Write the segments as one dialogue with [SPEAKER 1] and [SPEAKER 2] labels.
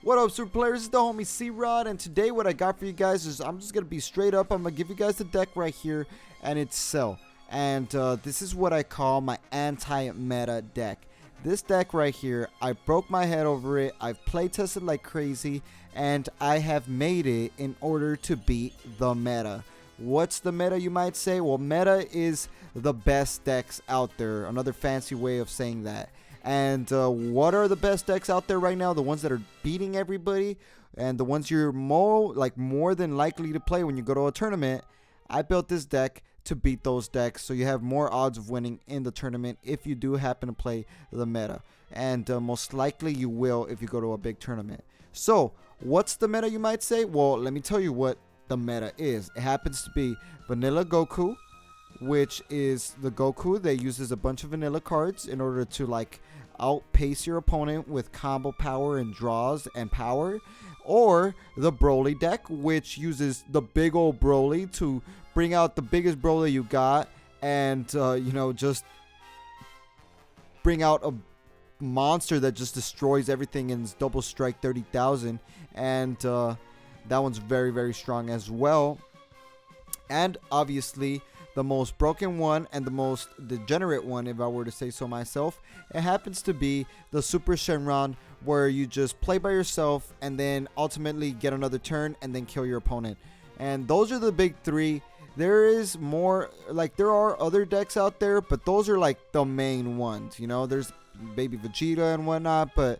[SPEAKER 1] What up, super players? It's the homie C-Rod, and today what I got for you guys is I'm just gonna be straight up. I'm gonna give you guys the deck right here, and it's Cell. And this is what I call my anti-meta deck. This deck right here, I broke my head over it. I've play tested like crazy, and I have made it in order to beat the meta. What's the meta, you might say? Well, meta is the best decks out there. Another fancy way of saying that. And what are the best decks out there right now? The ones that are beating everybody and the ones you're more than likely to play when you go to a tournament. I built this deck to beat those decks, so you have more odds of winning in the tournament if you do happen to play the meta. And most likely you will if you go to a big tournament. So what's the meta, you might say? Well, let me tell you what the meta is. It happens to be Vanilla Goku, which is the Goku that uses a bunch of vanilla cards in order to outpace your opponent with combo power and draws and power, or the Broly deck, which uses the big old Broly to bring out the biggest Broly you got and just bring out a monster that just destroys everything in double strike 30,000, and that one's very, very strong as well. And obviously the most broken one and the most degenerate one, if I were to say so myself, it happens to be the Super SHENRON, where you just play by yourself and then ultimately get another turn and then kill your opponent. And those are the big three. There is more, there are other decks out there, but those are the main ones. There's Baby Vegeta and whatnot, but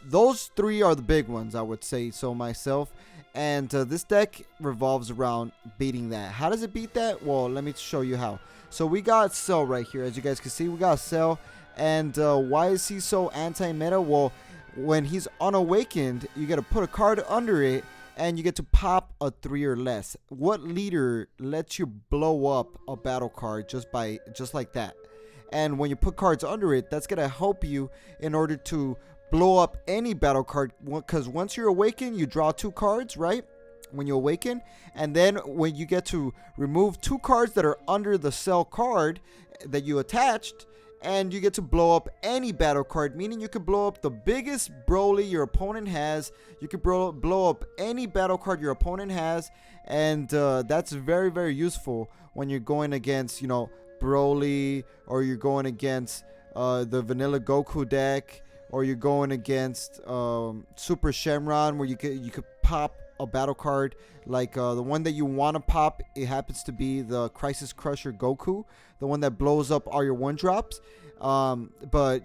[SPEAKER 1] those three are the big ones, I would say so myself. And this deck revolves around beating that. How does it beat that? Well, let me show you how. So we got Cell right here. As you guys can see, we got Cell. And why is he so anti-meta? Well, when he's unawakened, you got to put a card under it, and you get to pop a 3 or less. What leader lets you blow up a battle card just like that? And when you put cards under it, that's going to help you in order to blow up any battle card, because once you're awakened, you draw 2 cards, right? When you awaken, and then when you get to remove 2 cards that are under the Cell card that you attached, and you get to blow up any battle card, meaning you can blow up the biggest Broly your opponent has. You can blow up any battle card your opponent has, and that's very, very useful when you're going against, Broly, or you're going against the Vanilla Goku deck, or you're going against Super SHENRON, where you could pop a battle card the one that you want to pop. It happens to be the Crisis Crusher Goku, the one that blows up all your 1-drops. But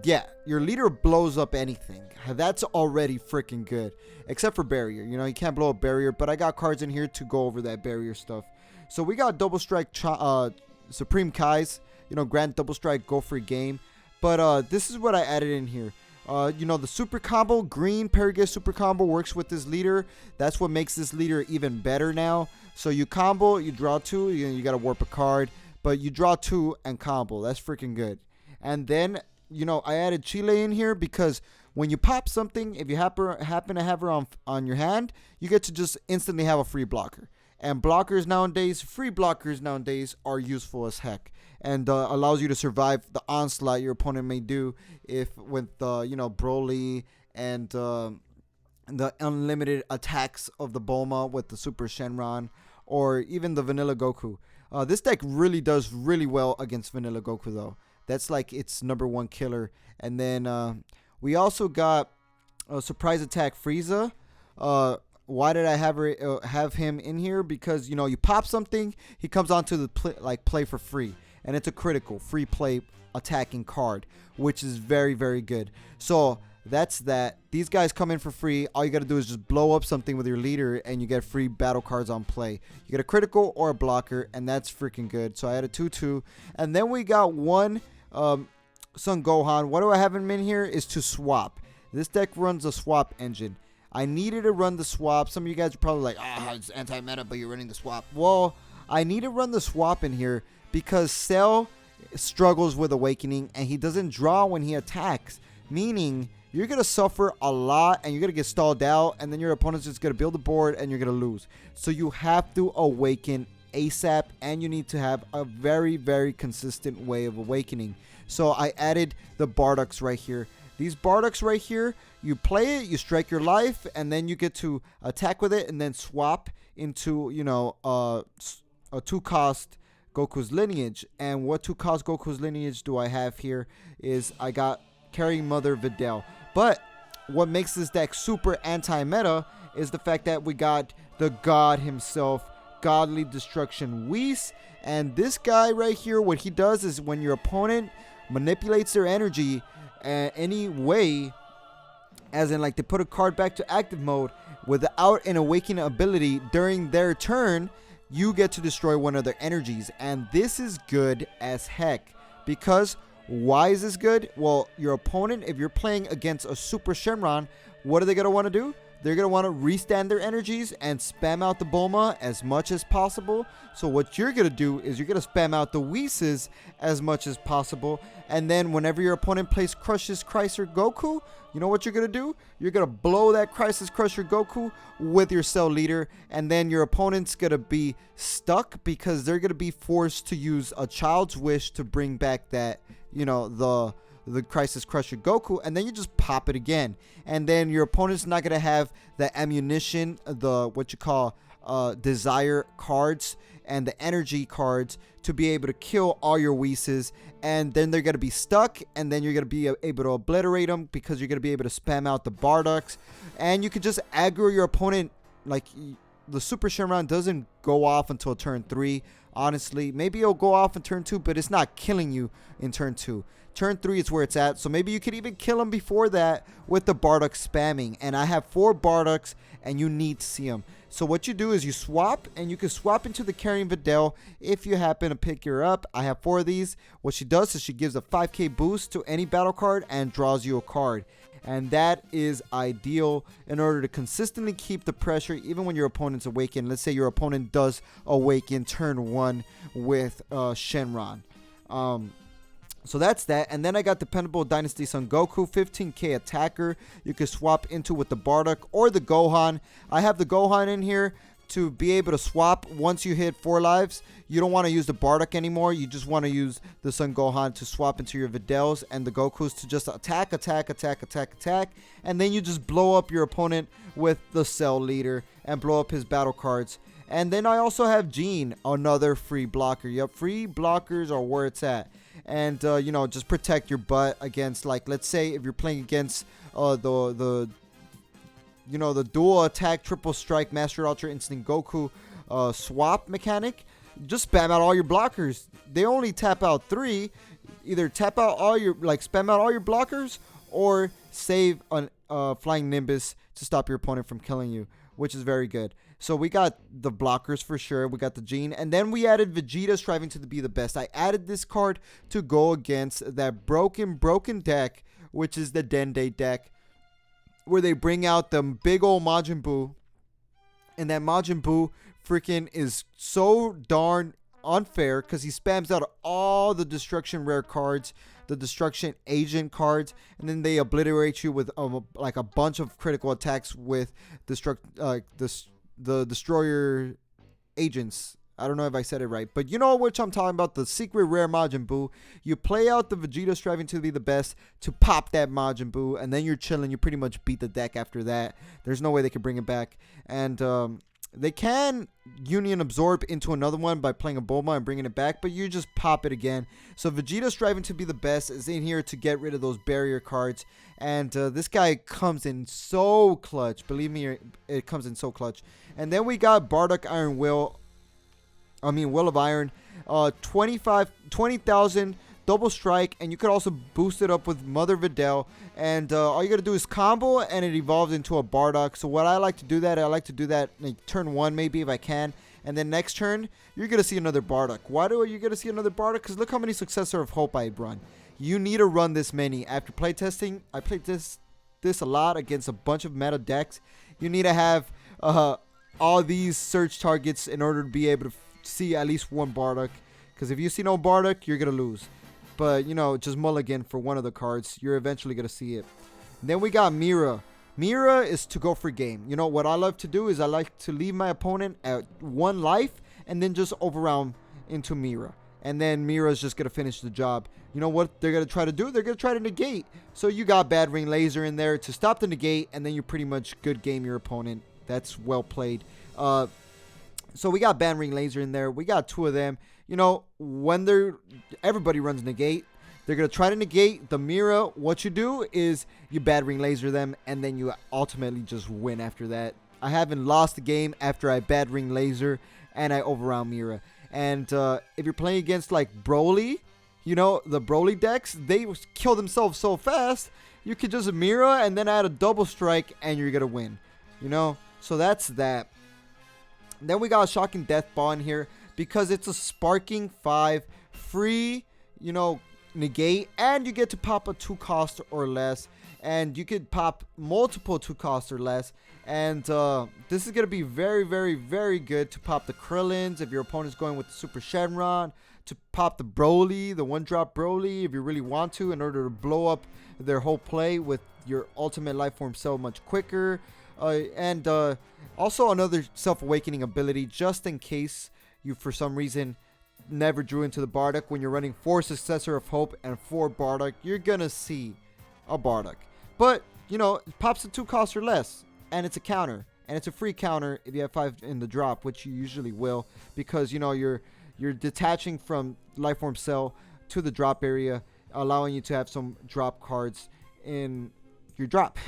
[SPEAKER 1] yeah, your leader blows up anything. That's already freaking good, except for barrier. You can't blow up barrier, but I got cards in here to go over that barrier stuff. So we got Double Strike Supreme Kai's, grant Double Strike, go for a game. But this is what I added in here. The super combo, green Paragus super combo works with this leader. That's what makes this leader even better now. So you combo, you draw 2, you got to warp a card, but you draw 2 and combo. That's freaking good. And then, I added Chile in here because when you pop something, if you happen to have her on your hand, you get to just instantly have a free blocker. And free blockers nowadays are useful as heck, and allows you to survive the onslaught your opponent may do with Broly and the unlimited attacks of the Bulma with the Super SHENRON, or even the Vanilla Goku. This deck really does really well against Vanilla Goku, though. That's its #1 killer. And then we also got Surprise Attack Frieza. Why did I have him in here? Because you pop something, he comes onto the play for free, and it's a critical free play attacking card, which is very, very good. So that's that. These guys come in for free. All you got to do is just blow up something with your leader, and you get free battle cards on play. You get a critical or a blocker, and that's freaking good. So I had a 2/2, and then we got one Son Gohan. What do I have him in here? Is to swap. This deck runs a swap engine. I needed to run the swap. Some of you guys are probably like, it's anti-meta, but you're running the swap. Well, I need to run the swap in here because Cell struggles with awakening, and he doesn't draw when he attacks, meaning you're going to suffer a lot, and you're going to get stalled out, and then your opponent's just going to build the board, and you're going to lose. So you have to awaken ASAP, and you need to have a very, very consistent way of awakening. So I added the Bardock's right here. These Bardocks right here, you play it, you strike your life, and then you get to attack with it and then swap into, you know, a 2-cost Goku's lineage. And what 2-cost Goku's lineage do I have here is I got Carrying Mother Videl. But what makes this deck super anti-meta is the fact that we got the god himself, Godly Destruction Whis. And this guy right here, what he does is when your opponent manipulates their energy any way, as in like they put a card back to active mode without an awakening ability during their turn, you get to destroy one of their energies. And this is good as heck. Because why is this good? Well, your opponent, if you're playing against a Super Shenron, what are they going to want to do? They're going to want to restand their energies and spam out the Bulma as much as possible. So what you're going to do is you're going to spam out the Whis as much as possible. And then whenever your opponent plays Crisis Crusher Goku, you know what you're going to do? You're going to blow that Crisis Crusher Goku with your Cell Leader. And then your opponent's going to be stuck because they're going to be forced to use a Child's Wish to bring back that, you know, the Crisis Crusher Goku, and then you just pop it again. And then your opponent's not going to have the ammunition, the what you call desire cards and the energy cards to be able to kill all your Whis. And then they're going to be stuck, and then you're going to be able to obliterate them because you're going to be able to spam out the Bardocks. And you can just aggro your opponent. Like, the Super Shenron doesn't go off until turn 3. Honestly, maybe it'll go off in turn 2, but it's not killing you in turn 2. Turn 3 is where it's at. So maybe you could even kill him before that with the Bardock spamming. And I have 4 Bardocks, and you need to see them. So what you do is you swap, and you can swap into the Carrying Videl if you happen to pick her up. I have 4 of these. What she does is she gives a 5k boost to any battle card and draws you a card. And that is ideal in order to consistently keep the pressure even when your opponent's awakened. Let's say your opponent does awaken turn 1 with Shenron. So that's that. And then I got Dependable Dynasty Son Goku, 15k attacker. You can swap into with the Bardock or the Gohan. I have the Gohan in here to be able to swap once you hit 4 lives. You don't want to use the Bardock anymore. You just want to use the Son Gohan to swap into your Videls and the Gokus to just attack. And then you just blow up your opponent with the Cell Leader and blow up his battle cards. And then I also have Gene, another free blocker. Yep, free blockers are where it's at. And, you know, just protect your butt against, like, let's say if you're playing against the dual attack, triple strike, Master Ultra Instinct Goku swap mechanic, just spam out all your blockers. They only tap out 3. Either tap out all your, like, spam out all your blockers or save a Flying Nimbus to stop your opponent from killing you, which is very good. So we got the blockers for sure. We got the Gene. And then we added Vegeta striving to be the best. I added this card to go against that broken deck, which is the Dende deck, where they bring out the big old Majin Buu. And that Majin Buu freaking is so darn unfair because he spams out all the destruction rare cards, the destruction agent cards, and then they obliterate you with like a bunch of critical attacks with the destroyer agents. I don't know if I said it right, but you know which I'm talking about, the secret rare Majin Buu. You play out the Vegeta striving to be the best to pop that Majin Buu, and then you're chilling. You pretty much beat the deck after that. There's no way they can bring it back. And they can Union Absorb into another one by playing a Bulma and bringing it back, but you just pop it again. So Vegeta striving to be the best is in here to get rid of those barrier cards. And this guy comes in so clutch. Believe me, it comes in so clutch. And then we got Bardock Will of Iron, 20,000 double strike, and you could also boost it up with Mother Videl. And all you gotta do is combo, and it evolves into a Bardock. So what I like to do that, like turn 1 maybe if I can, and then next turn you're gonna see another Bardock. Why are you gonna see another Bardock? Because look how many Successor of Hope I've run. You need to run this many. After playtesting, I played this a lot against a bunch of meta decks. You need to have all these search targets in order to be able to see at least one Bardock. Because if you see no Bardock, you're going to lose. But, you know, just mulligan for one of the cards. You're eventually going to see it. And then we got Mira. Mira is to go for game. You know, what I love to do is I like to leave my opponent at 1 life and then just overround into Mira. and then Mira's just gonna finish the job. You know what they're gonna try to do? They're gonna try to negate. So you got Bad Ring Laser in there to stop the negate, and then you pretty much good game your opponent. That's well played. So we got Bad Ring Laser in there. We got 2 of them. You know, when everybody runs negate. They're going to try to negate the Mira. What you do is you Bad Ring Laser them, and then you ultimately just win after that. I haven't lost the game after I Bad Ring Laser and I overround Mira. And if you're playing against like Broly, you know, the Broly decks, they kill themselves so fast, you could just Mira and then add a double strike and you're going to win. You know, so that's that. Then we got a Shocking Death Ball in here because it's a Sparking 5 free, you know, negate, and you get to pop a 2 cost or less, and you could pop multiple 2 cost or less, and this is going to be very, very, very good to pop the Krillins if your opponent's going with the Super Shenron, to pop the Broly, the 1-drop Broly if you really want to, in order to blow up their whole play with your ultimate life form cell much quicker, and also another self-awakening ability just in case you for some reason never drew into the Bardock. When you're running 4 Successor of Hope and 4 Bardock, you're gonna see a Bardock. But, you know, it pops a 2 cost or less, and it's a counter. And it's a free counter if you have 5 in the drop, which you usually will, because, you know, you're detaching from Lifeform Cell to the drop area, allowing you to have some drop cards in your drop.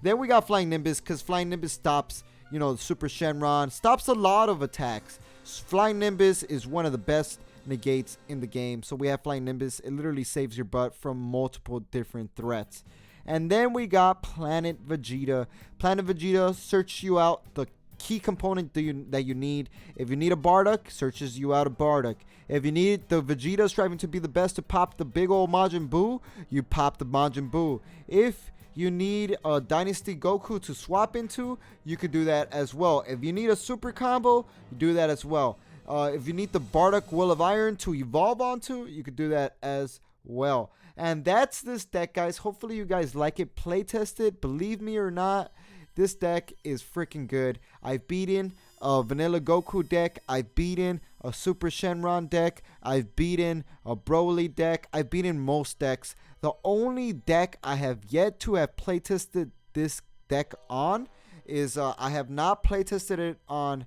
[SPEAKER 1] Then we got Flying Nimbus, because Flying Nimbus stops, you know, Super Shenron, stops a lot of attacks. Flying Nimbus is one of the best negates in the game. So we have Flying Nimbus. It literally saves your butt from multiple different threats. And then we got Planet Vegeta. Planet Vegeta searches you out the key component that you need. If you need a Bardock, searches you out a Bardock. If you need the Vegeta striving to be the best to pop the big old Majin Buu, you pop the Majin Buu. If you need a Dynasty Goku to swap into, you could do that as well. If you need a super combo, you do that as well. If you need the Bardock Will of Iron to evolve onto, you could do that as well. And that's this deck, guys. Hopefully you guys like it. Play test it. Believe me or not, this deck is freaking good. I've beaten a Vanilla Goku deck. I've beaten a Super Shenron deck. I've beaten a Broly deck. I've beaten most decks. The only deck I have yet to have playtested this deck on is I have not playtested it on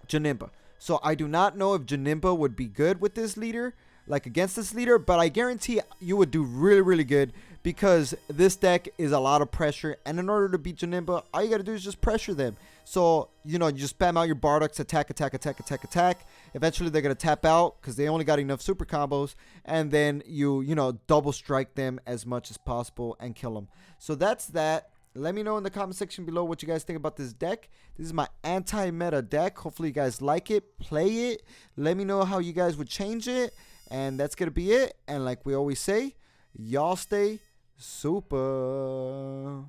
[SPEAKER 1] Janemba. So I do not know if Janemba would be good with this leader, like against this leader, but I guarantee you would do really, really good because this deck is a lot of pressure. And in order to beat Janemba, all you got to do is just pressure them. So, you know, you just spam out your Bardocks, attack, attack, attack, attack, attack. Eventually, they're going to tap out because they only got enough super combos. And then you know, double strike them as much as possible and kill them. So that's that. Let me know in the comment section below what you guys think about this deck. This is my anti-meta deck. Hopefully, you guys like it. Play it. Let me know how you guys would change it. And that's going to be it. And like we always say, y'all stay super.